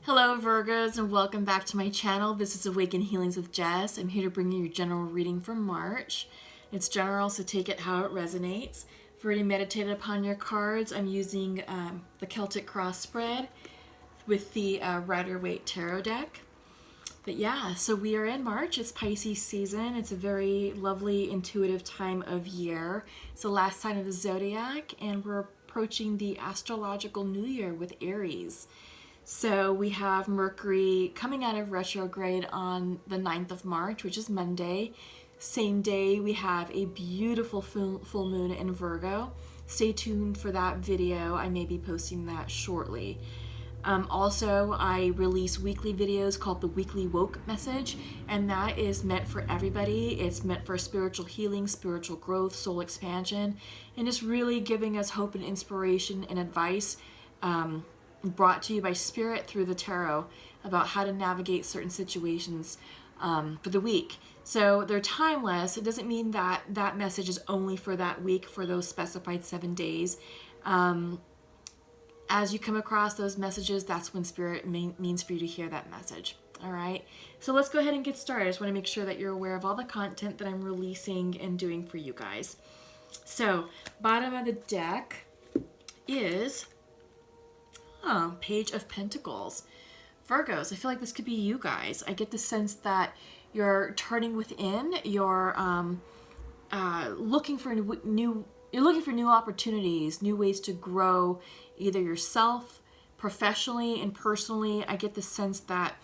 Hello Virgos and welcome back to my channel. This is Awaken Healings with Jess. I'm here to bring you your general reading for March. It's general, so take it how it resonates. If you've already meditated upon your cards, I'm using the Celtic Cross spread with the Rider-Waite Tarot deck. But yeah, so we are in March. It's Pisces season. It's a very lovely, intuitive time of year. It's the last sign of the zodiac, and we're approaching the astrological new year with Aries. So we have Mercury coming out of retrograde on the 9th of March, which is Monday. Same day, we have a beautiful full moon in Virgo. Stay tuned for that video. I may be posting that shortly. Also, I release weekly videos called the Weekly Woke Message, and that is meant for everybody. It's meant for spiritual healing, spiritual growth, soul expansion, and just really giving us hope and inspiration and advice brought to you by Spirit through the tarot about how to navigate certain situations for the week. So they're timeless. It doesn't mean that that message is only for that week, for those specified 7 days. As you come across those messages, that's when Spirit means for you to hear that message. All right, so let's go ahead and get started. I just want to make sure that you're aware of all the content that I'm releasing and doing for you guys. So bottom of the deck is Page of Pentacles. Virgos, I feel like this could be you guys. I get the sense that you're turning within. You're looking for new opportunities, new ways to grow, either yourself, professionally and personally. I get the sense that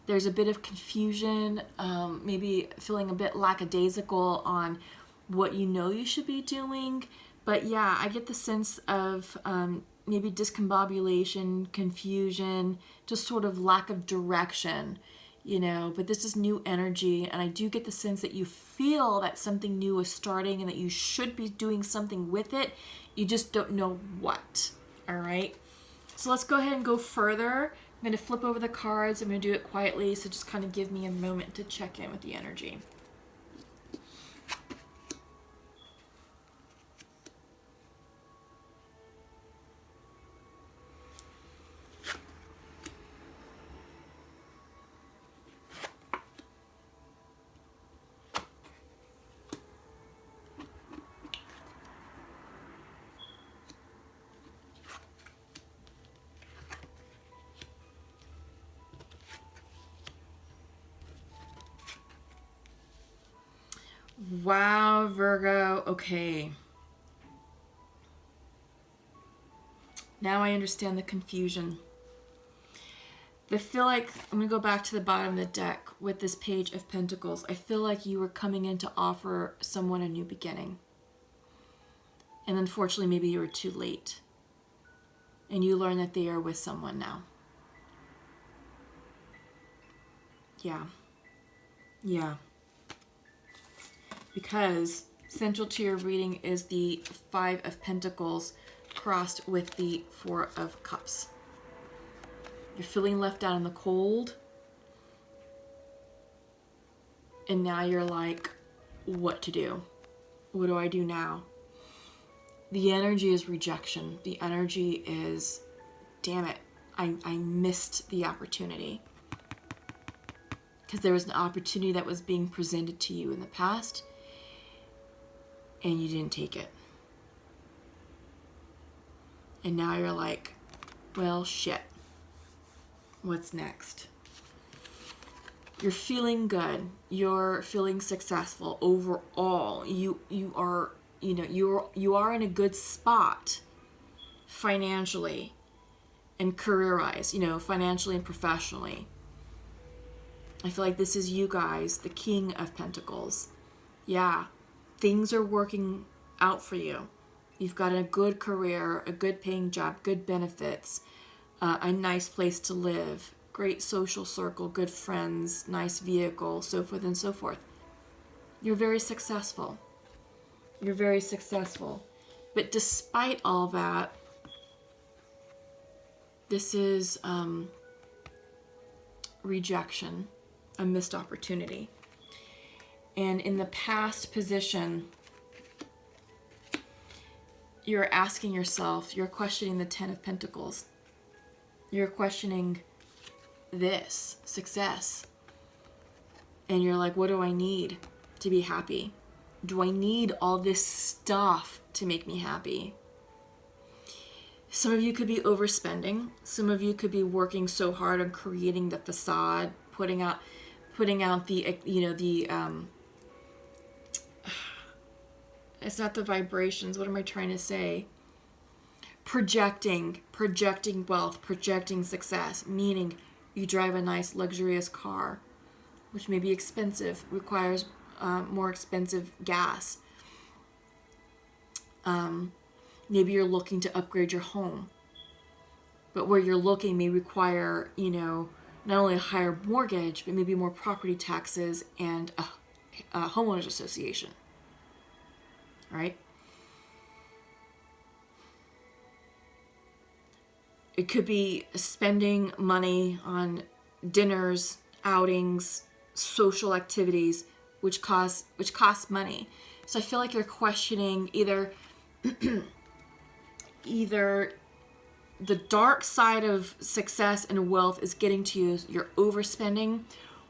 there's a bit of confusion, maybe feeling a bit lackadaisical on what you know you should be doing. But yeah, I get the sense of maybe discombobulation, confusion, just sort of lack of direction, you know, but this is new energy, and I do get the sense that you feel that something new is starting and that you should be doing something with it. You just don't know what. All right, so let's go ahead and go further. I'm going to flip over the cards. I'm going to do it quietly, so just kind of give me a moment to check in with the energy. Wow, Virgo. Okay. Now I understand the confusion. I feel like, I'm going to go back to the bottom of the deck with this Page of Pentacles. I feel like you were coming in to offer someone a new beginning. And unfortunately, maybe you were too late. And you learn that they are with someone now. Yeah. Yeah. Because central to your reading is the Five of Pentacles crossed with the Four of Cups. You're feeling left out in the cold. And now you're like, what to do? What do I do now? The energy is rejection. The energy is, damn it, I missed the opportunity. Because there was an opportunity that was being presented to you in the past, and you didn't take it. And now you're like, well, shit. What's next? You're feeling good. You're feeling successful overall. You are, you know, you are in a good spot financially and career-wise, you know, financially and professionally. I feel like this is you guys, the King of Pentacles. Yeah, things are working out for you. You've got a good career, a good paying job, good benefits, a nice place to live, great social circle, good friends, nice vehicle, so forth and so forth. You're very successful. You're very successful. But despite all that, this is rejection, a missed opportunity. And in the past position, you're asking yourself, you're questioning the Ten of Pentacles. You're questioning this success. And you're like, what do I need to be happy? Do I need all this stuff to make me happy? Some of you could be overspending. Some of you could be working so hard on creating the facade, putting out the, it's not the vibrations. What am I trying to say? Projecting wealth, projecting success, meaning you drive a nice luxurious car, which may be expensive, requires more expensive gas. Maybe you're looking to upgrade your home, but where you're looking may require, not only a higher mortgage, but maybe more property taxes and a homeowners association, right? It could be spending money on dinners, outings, social activities, which cost money. So I feel like you're questioning either the dark side of success and wealth is getting to you, you're overspending,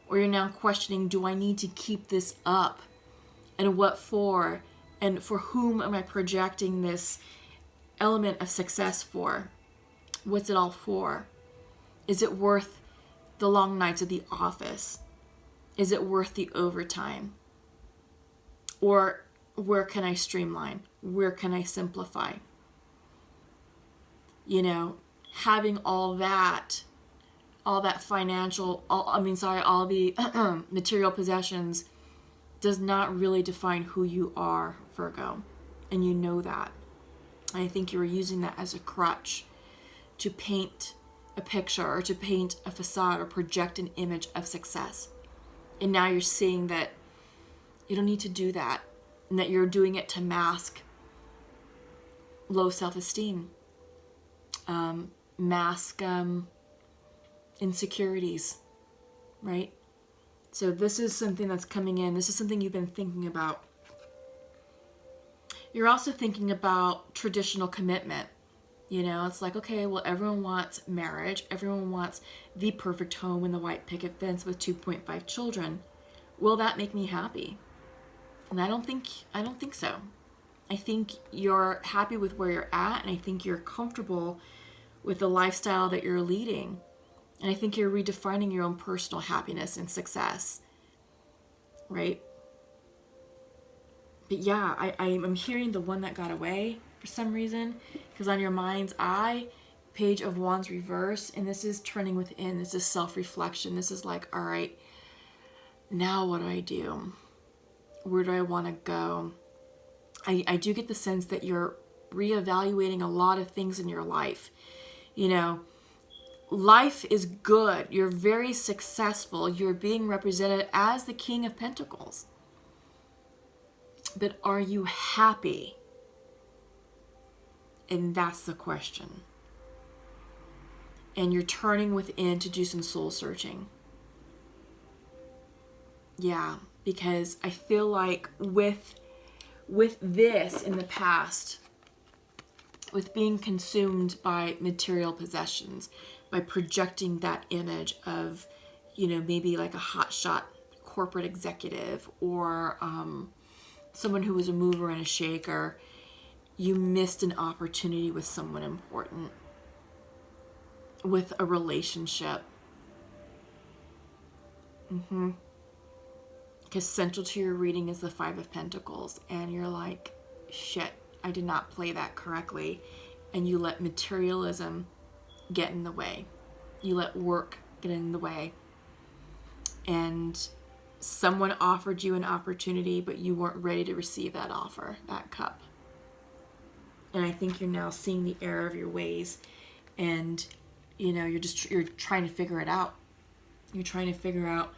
or you're now questioning, do I need to keep this up? And what for? And for whom am I projecting this element of success for? What's it all for? Is it worth the long nights at the office? Is it worth the overtime? Or where can I streamline? Where can I simplify? Having all the material possessions does not really define who you are, Virgo. And you know that. And I think you're using that as a crutch to paint a picture or to paint a facade or project an image of success. And now you're seeing that you don't need to do that, and that you're doing it to mask low self-esteem, mask insecurities, right? So this is something that's coming in. This is something you've been thinking about. You're also thinking about traditional commitment. It's like, okay, well, everyone wants marriage. Everyone wants the perfect home and the white picket fence with 2.5 children. Will that make me happy? And I don't think so. I think you're happy with where you're at, and I think you're comfortable with the lifestyle that you're leading. And I think you're redefining your own personal happiness and success, right? But yeah, I'm hearing the one that got away for some reason, because on your mind's eye, Page of Wands reverse, and this is turning within. This is self-reflection. This is like, all right, now what do I do? Where do I want to go? I do get the sense that you're reevaluating a lot of things in your life. Life is good. You're very successful. You're being represented as the King of Pentacles. But are you happy? And that's the question. And you're turning within to do some soul searching. Yeah, because I feel like with this in the past, with being consumed by material possessions, by projecting that image of, maybe like a hotshot corporate executive or someone who was a mover and a shaker, you missed an opportunity with someone important, with a relationship. Because central to your reading is the Five of Pentacles, and you're like, shit, I did not play that correctly. And you let materialism get in the way. You let work get in the way. And someone offered you an opportunity, but you weren't ready to receive that offer, that cup. And I think you're now seeing the error of your ways, and you're trying to figure it out. You're trying to figure out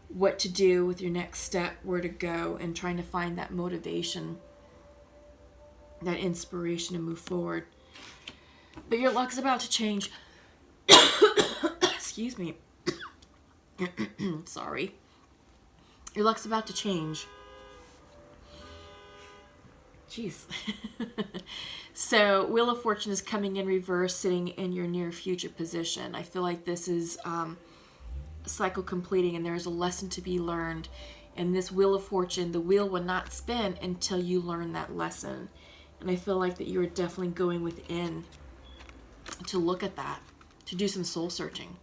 what to do with your next step, where to go, and trying to find that motivation, that inspiration to move forward. But your luck's about to change. Excuse me. Sorry. Your luck's about to change. Jeez. So Wheel of Fortune is coming in reverse, sitting in your near future position. I feel like this is cycle completing, and there's a lesson to be learned. And this Wheel of Fortune, the wheel will not spin until you learn that lesson. And I feel like that you're definitely going within to look at that, to do some soul searching,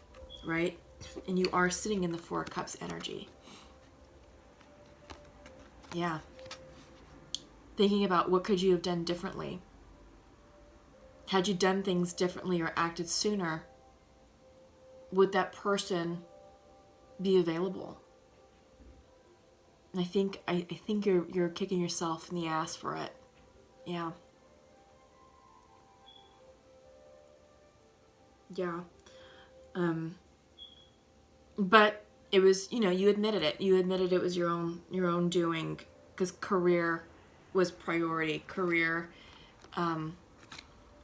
right? And you are sitting in the Four of Cups energy. Yeah. Thinking about what could you have done differently? Had you done things differently or acted sooner, would that person be available? And I think you're kicking yourself in the ass for it. Yeah. Yeah. But it was, you admitted it. You admitted it was your own doing, because career was priority. Career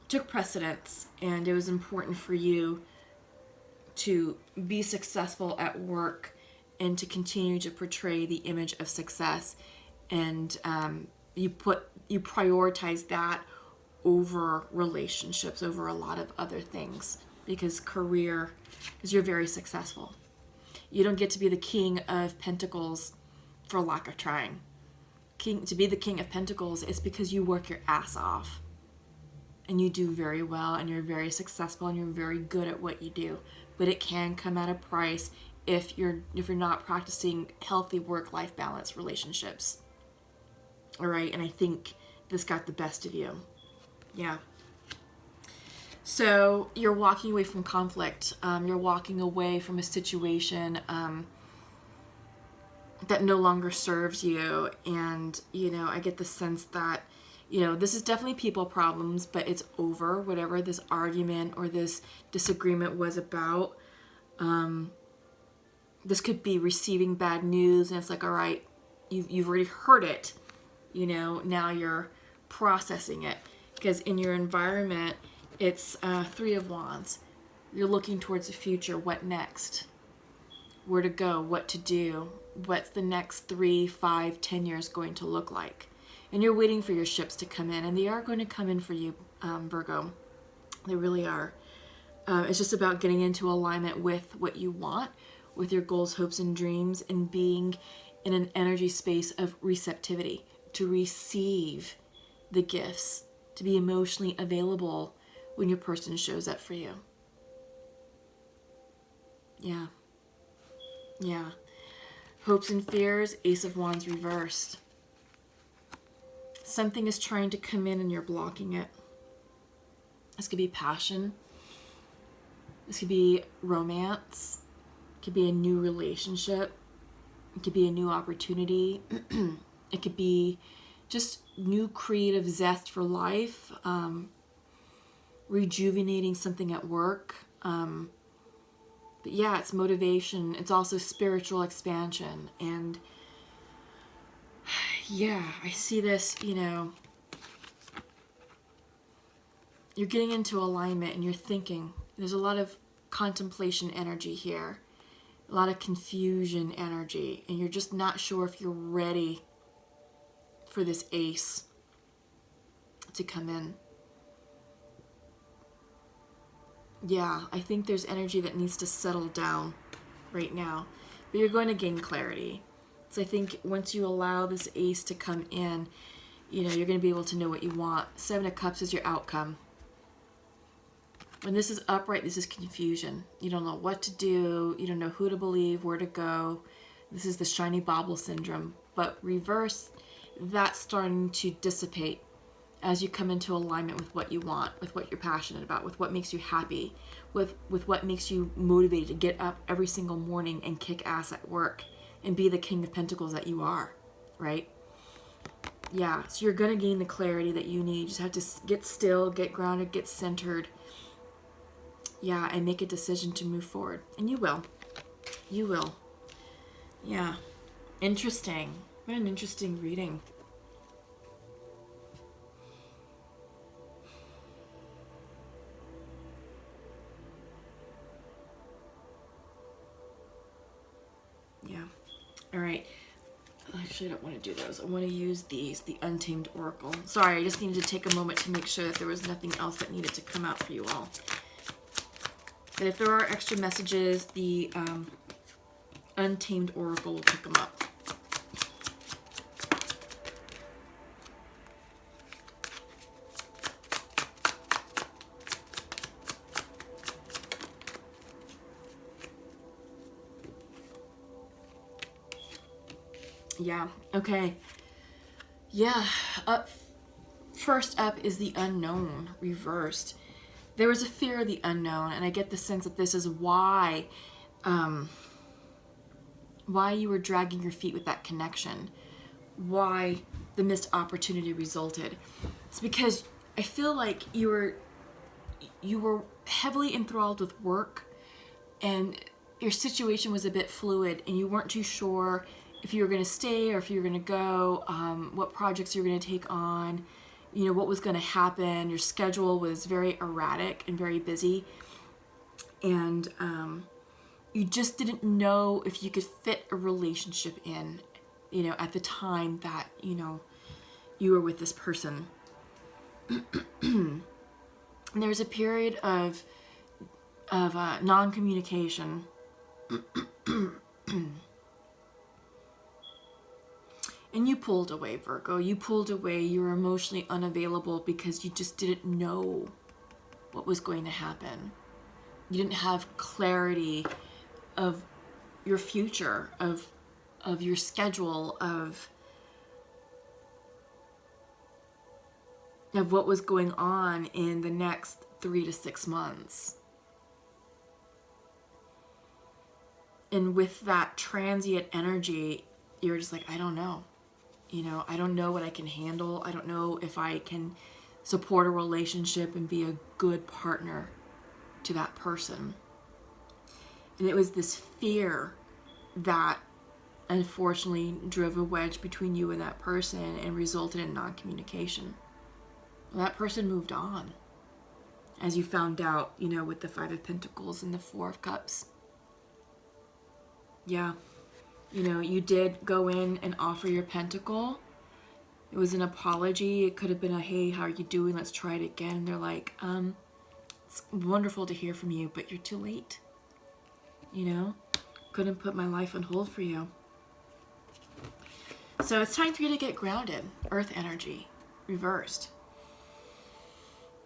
took precedence, and it was important for you to be successful at work and to continue to portray the image of success. And you prioritize that over relationships, over a lot of other things, because you're very successful. You don't get to be the King of Pentacles for lack of trying. To be the King of Pentacles is because you work your ass off. And you do very well, and you're very successful, and you're very good at what you do. But it can come at a price if you're not practicing healthy work-life balance relationships. All right, and I think this got the best of you. Yeah. So you're walking away from conflict. You're walking away from a situation that no longer serves you. And, I get the sense that, this is definitely people problems, but it's over. Whatever this argument or this disagreement was about. This could be receiving bad news, and it's like, all right, you've already heard it. Now you're processing it. Because in your environment, it's Three of Wands. You're looking towards the future. What next? Where to go? What to do? What's the next 3, 5, 10 years going to look like? And you're waiting for your ships to come in. And they are going to come in for you, Virgo. They really are. It's just about getting into alignment with what you want, with your goals, hopes, and dreams, and being in an energy space of receptivity to receive the gifts, to be emotionally available when your person shows up for you. Yeah. Yeah. Hopes and fears, Ace of Wands reversed. Something is trying to come in and you're blocking it. This could be passion. This could be romance. It could be a new relationship. It could be a new opportunity. It could be just new creative zest for life. Rejuvenating something at work. But yeah, it's motivation. It's also spiritual expansion. And yeah, I see this, you're getting into alignment and you're thinking. There's a lot of contemplation energy here. A lot of confusion energy. And you're just not sure if you're ready for this ace to come in. Yeah, I think there's energy that needs to settle down right now. But you're going to gain clarity. So I think once you allow this ace to come in, you're going to be able to know what you want. Seven of Cups is your outcome. When this is upright, this is confusion. You don't know what to do. You don't know who to believe, where to go. This is the shiny bauble syndrome. But reverse, that's starting to dissipate as you come into alignment with what you want, with what you're passionate about, with what makes you happy, with what makes you motivated to get up every single morning and kick ass at work and be the King of Pentacles that you are, right? Yeah, so you're going to gain the clarity that you need. You just have to get still, get grounded, get centered. Yeah, and make a decision to move forward. And you will. You will. Yeah. Interesting. What an interesting reading. Yeah. All right. Actually, I don't want to do those. I want to use these, the Untamed Oracle. Sorry, I just needed to take a moment to make sure that there was nothing else that needed to come out for you all. But if there are extra messages, the Untamed Oracle will pick them up. Yeah, okay. Yeah, first up is the unknown reversed. There was a fear of the unknown, and I get the sense that this is why you were dragging your feet with that connection, why the missed opportunity resulted. It's because I feel like you were heavily enthralled with work, and your situation was a bit fluid, and you weren't too sure if you were going to stay or if you were going to go, what projects you were going to take on, you know, what was going to happen. Your schedule was very erratic and very busy, and you just didn't know if you could fit a relationship in, you know, at the time that, you know, you were with this person. And there was a period of non-communication. And you pulled away, Virgo. You pulled away. You were emotionally unavailable because you just didn't know what was going to happen. You didn't have clarity of your future, of your schedule, of what was going on in the next 3 to 6 months. And with that transient energy, you're just like, I don't know. You know, I don't know what I can handle. I don't know if I can support a relationship and be a good partner to that person. And it was this fear that unfortunately drove a wedge between you and that person and resulted in non-communication. Well, that person moved on, as you found out, you know, with the 5 of Pentacles and the 4 of Cups. Yeah. You know, you did go in and offer your pentacle. It was an apology. It could have been a, hey, how are you doing? Let's try it again. And they're like, it's wonderful to hear from you, but you're too late. You know, couldn't put my life on hold for you. So it's time for you to get grounded. Earth energy, reversed.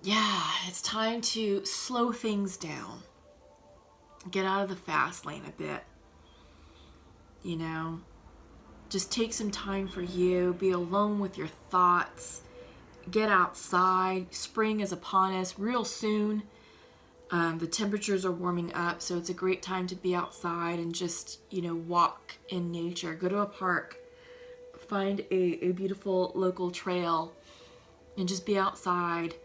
Yeah, it's time to slow things down. Get out of the fast lane a bit. You know, just take some time for you. Be alone with your thoughts. Get outside. Spring is upon us real soon. The temperatures are warming up, so it's a great time to be outside and just, you know, walk in nature. Go to a park. Find a beautiful local trail and just be outside.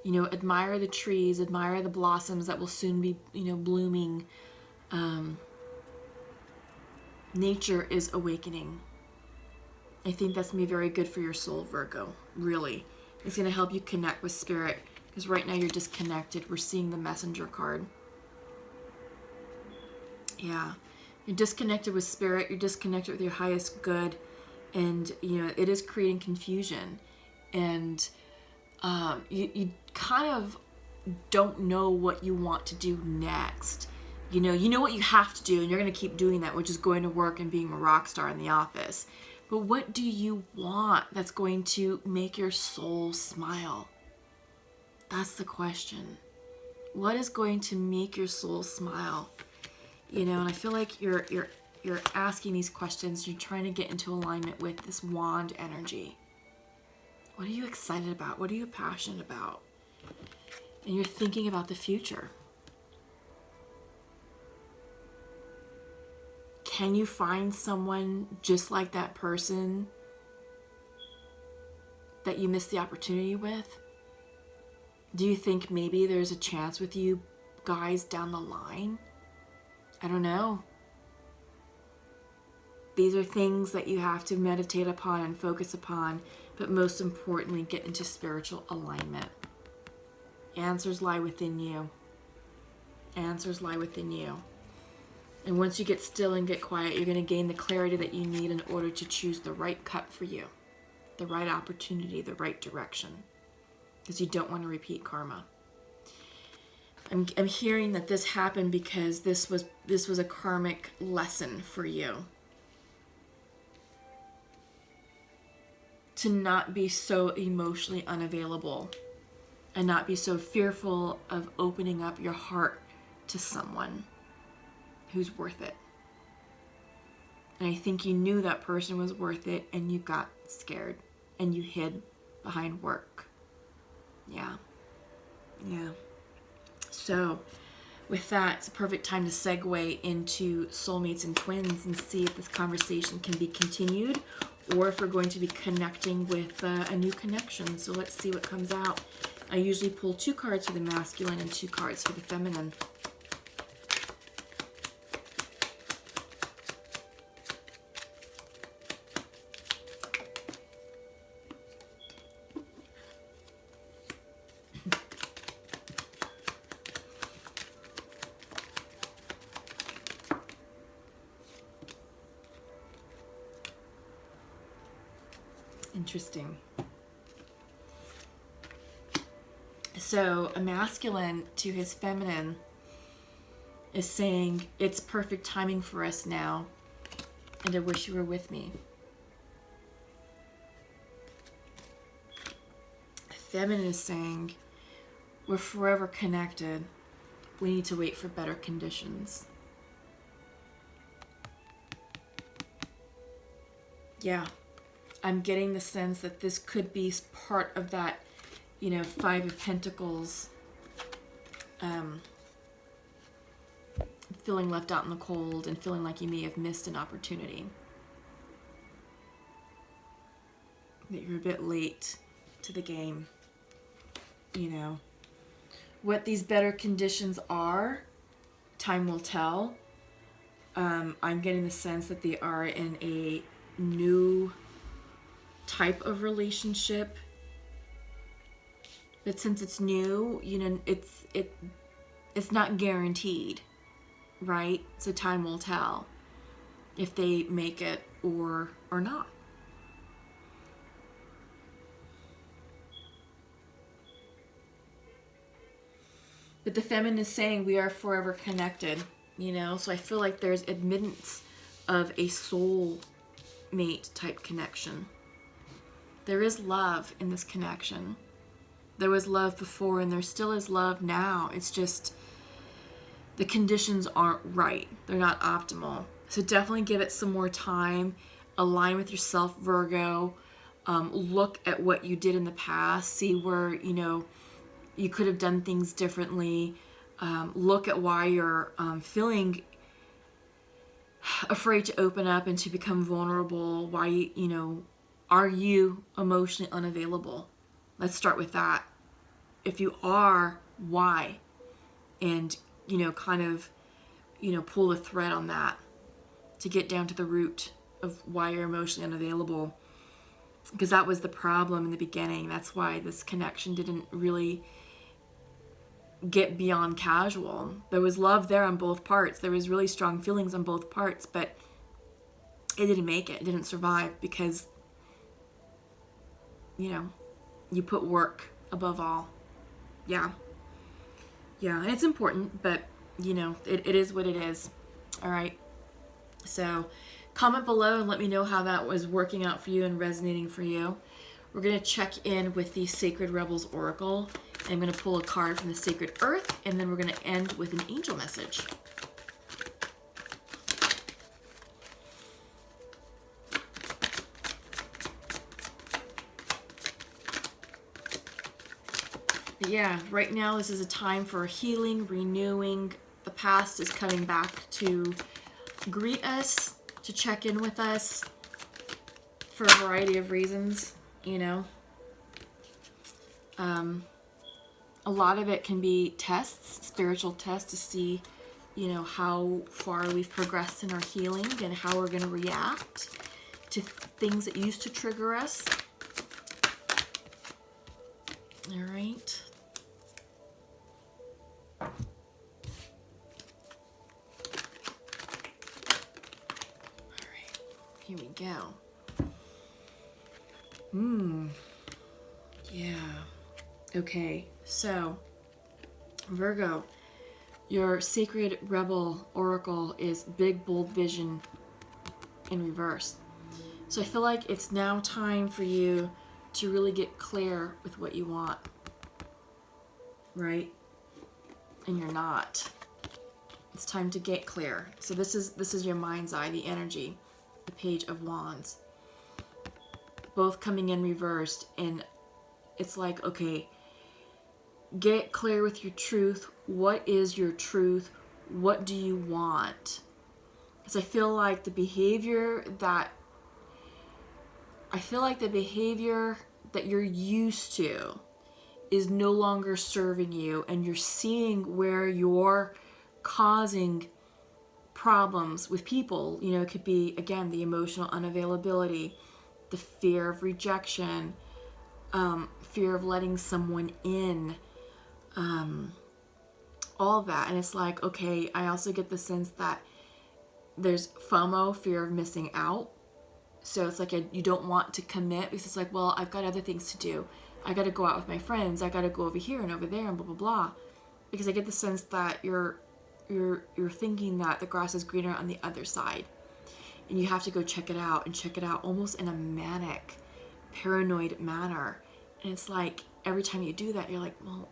You know, admire the trees. Admire the blossoms that will soon be, you know, blooming. Nature is awakening. I think that's going to be very good for your soul, Virgo. Really. It's going to help you connect with spirit. Because right now you're disconnected. We're seeing the messenger card. Yeah. You're disconnected with spirit. You're disconnected with your highest good. And, you know, it is creating confusion. And you kind of don't know what you want to do next. You know what you have to do, and you're going to keep doing that, which is going to work and being a rock star in the office. But what do you want that's going to make your soul smile? That's the question. What is going to make your soul smile? You know, and I feel like you're asking these questions. You're trying to get into alignment with this wand energy. What are you excited about? What are you passionate about? And you're thinking about the future. Can you find someone just like that person that you missed the opportunity with? Do you think maybe there's a chance with you guys down the line? I don't know. These are things that you have to meditate upon and focus upon, but most importantly, get into spiritual alignment. Answers lie within you. Answers lie within you. And once you get still and get quiet, you're going to gain the clarity that you need in order to choose the right cut for you, the right opportunity, the right direction, because you don't want to repeat karma. I'm hearing that this happened because this was a karmic lesson for you. To not be so emotionally unavailable and not be so fearful of opening up your heart to someone who's worth it. And I think you knew that person was worth it and you got scared and you hid behind work. Yeah. Yeah. So with that, it's a perfect time to segue into soulmates and twins and see if this conversation can be continued or if we're going to be connecting with a new connection. So let's see what comes out. I usually pull 2 cards for the masculine and 2 cards for the feminine. Interesting. So a masculine to his feminine is saying, it's perfect timing for us now, and I wish you were with me. Feminine is saying, we're forever connected. We need to wait for better conditions. Yeah. I'm getting the sense that this could be part of that, 5 of Pentacles, feeling left out in the cold and feeling like you may have missed an opportunity. That you're a bit late to the game. What these better conditions are, time will tell. I'm getting the sense that they are in a new type of relationship, but since it's new, it's not guaranteed, right? So time will tell if they make it or not. But the feminine is saying we are forever connected, so I feel like there's admittance of a soul mate type connection. There is love in this connection. There was love before and there still is love now. It's just the conditions aren't right. They're not optimal. So definitely give it some more time. Align with yourself, Virgo. Look at what you did in the past. See where, you could have done things differently. Look at why you're feeling afraid to open up and to become vulnerable. Why, are you emotionally unavailable? Let's start with that. If you are, why? And, pull the thread on that to get down to the root of why you're emotionally unavailable. Because that was the problem in the beginning. That's why this connection didn't really get beyond casual. There was love there on both parts. There was really strong feelings on both parts, but it didn't make it. It didn't survive because you put work above all. Yeah, and it's important, but it is what it is. All right, so comment below and let me know how that was working out for you and resonating for you. We're going to check in with the Sacred Rebels Oracle. I'm going to pull a card from the Sacred Earth, and then we're going to end with an angel message. Yeah, right now this is a time for healing, renewing. The past is coming back to greet us, to check in with us for a variety of reasons, A lot of it can be tests, spiritual tests to see, how far we've progressed in our healing and how we're going to react to things that used to trigger us. All right. Here we go. Yeah. Okay, so Virgo, Your sacred rebel oracle is big, bold vision in reverse. So I feel like it's now time for you to really get clear with what you want, right? And you're not. It's time to get clear. So this is your mind's eye, the energy, the Page of Wands. Both coming in reversed, and it's like, okay, get clear with your truth. What is your truth? What do you want? Because I feel like the behavior that you're used to is no longer serving you, and you're seeing where you're causing problems with people. You know, it could be, again, the emotional unavailability, the fear of rejection, fear of letting someone in, all that. And it's like, okay, I also get the sense that there's FOMO, fear of missing out. So it's like you don't want to commit because it's like, well, I've got other things to do. I got to go out with my friends. I got to go over here and over there and blah, blah, blah. Because I get the sense that you're thinking that the grass is greener on the other side. And you have to go check it out almost in a manic, paranoid manner. And it's like every time you do that, you're like, well,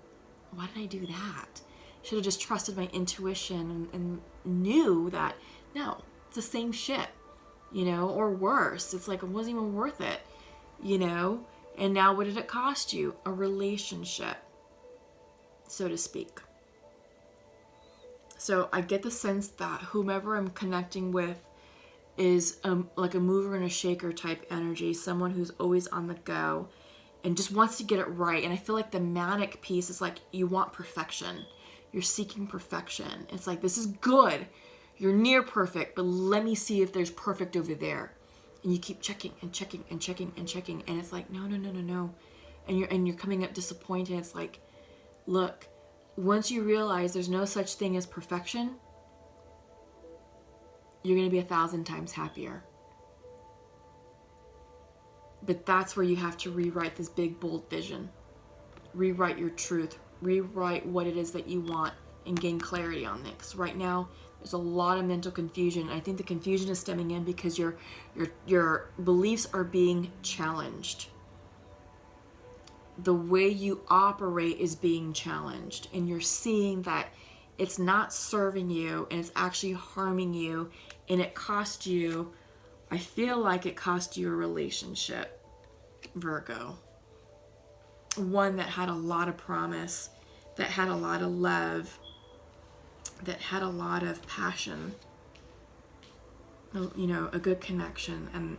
why did I do that? Should have just trusted my intuition and knew that, no, it's the same shit, you know, or worse. It's like it wasn't even worth it, you know? And now what did it cost you? A relationship, so to speak. So I get the sense that whomever I'm connecting with is like a mover and a shaker type energy, someone who's always on the go and just wants to get it right. And I feel like the manic piece is like you want perfection. You're seeking perfection. It's like, this is good. You're near perfect, but let me see if there's perfect over there. And you keep checking and checking and checking and checking. And it's like, no. And you're coming up disappointed. It's like, look, once you realize there's no such thing as perfection, you're going to be 1,000 times happier. But that's where you have to rewrite this big, bold vision. Rewrite your truth. Rewrite what it is that you want and gain clarity on it. Because right now, there's a lot of mental confusion. I think the confusion is stemming in because your beliefs are being challenged. The way you operate is being challenged. And you're seeing that it's not serving you and it's actually harming you. And it cost you, I feel like it cost you a relationship, Virgo. One that had a lot of promise, that had a lot of love, that had a lot of passion, you know, a good connection. And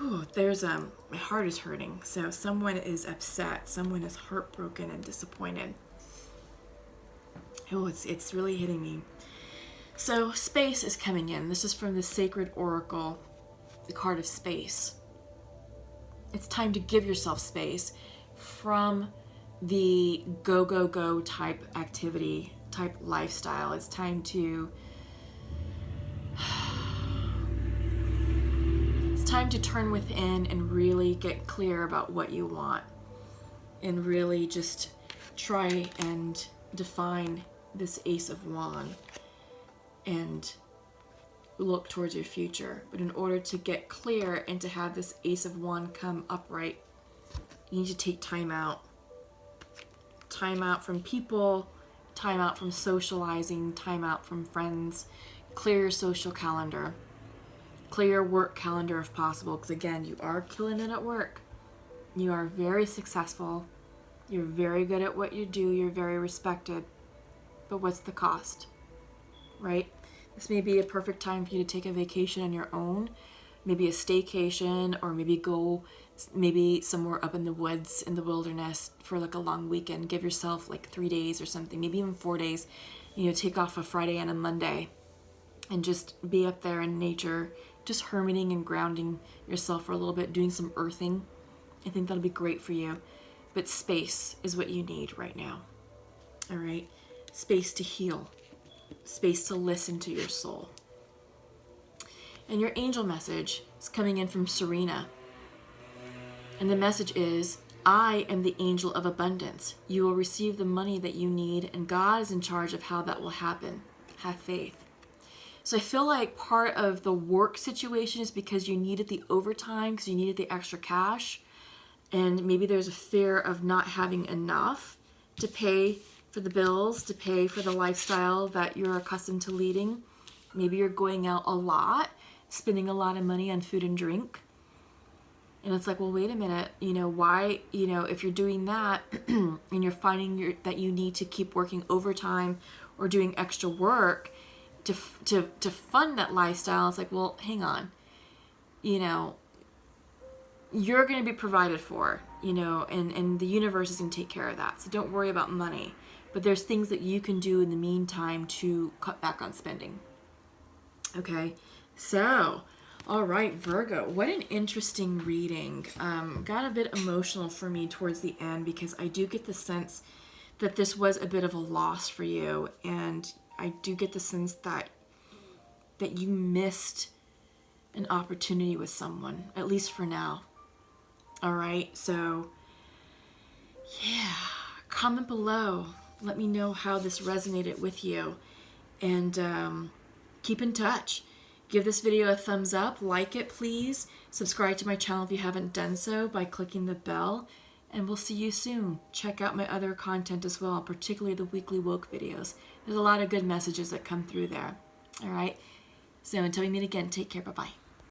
my heart is hurting. So someone is upset, someone is heartbroken and disappointed. Oh, it's really hitting me. So space is coming in. This is from the Sacred Oracle, the card of space. It's time to give yourself space from the go type activity, type lifestyle. It's time to turn within and really get clear about what you want and really just try and define this Ace of Wands and look towards your future. But in order to get clear and to have this Ace of Wands come upright, you need to take time out. Time out from people, time out from socializing, time out from friends. Clear your social calendar. Clear your work calendar if possible, because again, you are killing it at work. You are very successful. You're very good at what you do. You're very respected. But what's the cost? Right? This may be a perfect time for you to take a vacation on your own, maybe a staycation, or maybe go somewhere up in the woods, in the wilderness for like a long weekend. Give yourself like 3 days or something, maybe even 4 days. You know, take off a Friday and a Monday and just be up there in nature, just hermiting and grounding yourself for a little bit, doing some earthing. I think that'll be great for you. But space is what you need right now. All right? Space to heal. Space to listen to your soul. And your angel message is coming in from Serena. And the message is, I am the angel of abundance. You will receive the money that you need, and God is in charge of how that will happen. Have faith. So I feel like part of the work situation is because you needed the overtime, because you needed the extra cash, and maybe there's a fear of not having enough to pay for the bills, to pay for the lifestyle that you're accustomed to leading. Maybe you're going out a lot, spending a lot of money on food and drink. And it's like, well, wait a minute, why, if you're doing that and you're finding that you need to keep working overtime or doing extra work to fund that lifestyle, it's like, well, hang on, you're going to be provided for, and the universe is going to take care of that. So don't worry about money. But there's things that you can do in the meantime to cut back on spending. Okay, so... all right, Virgo, what an interesting reading. Got a bit emotional for me towards the end because I do get the sense that this was a bit of a loss for you, and I do get the sense that you missed an opportunity with someone, at least for now. All right, so yeah, comment below. Let me know how this resonated with you, and keep in touch. Give this video a thumbs up, like it please, subscribe to my channel if you haven't done so by clicking the bell, and we'll see you soon. Check out my other content as well, particularly the weekly woke videos. There's a lot of good messages that come through there. All right, so until we meet again, take care, bye-bye.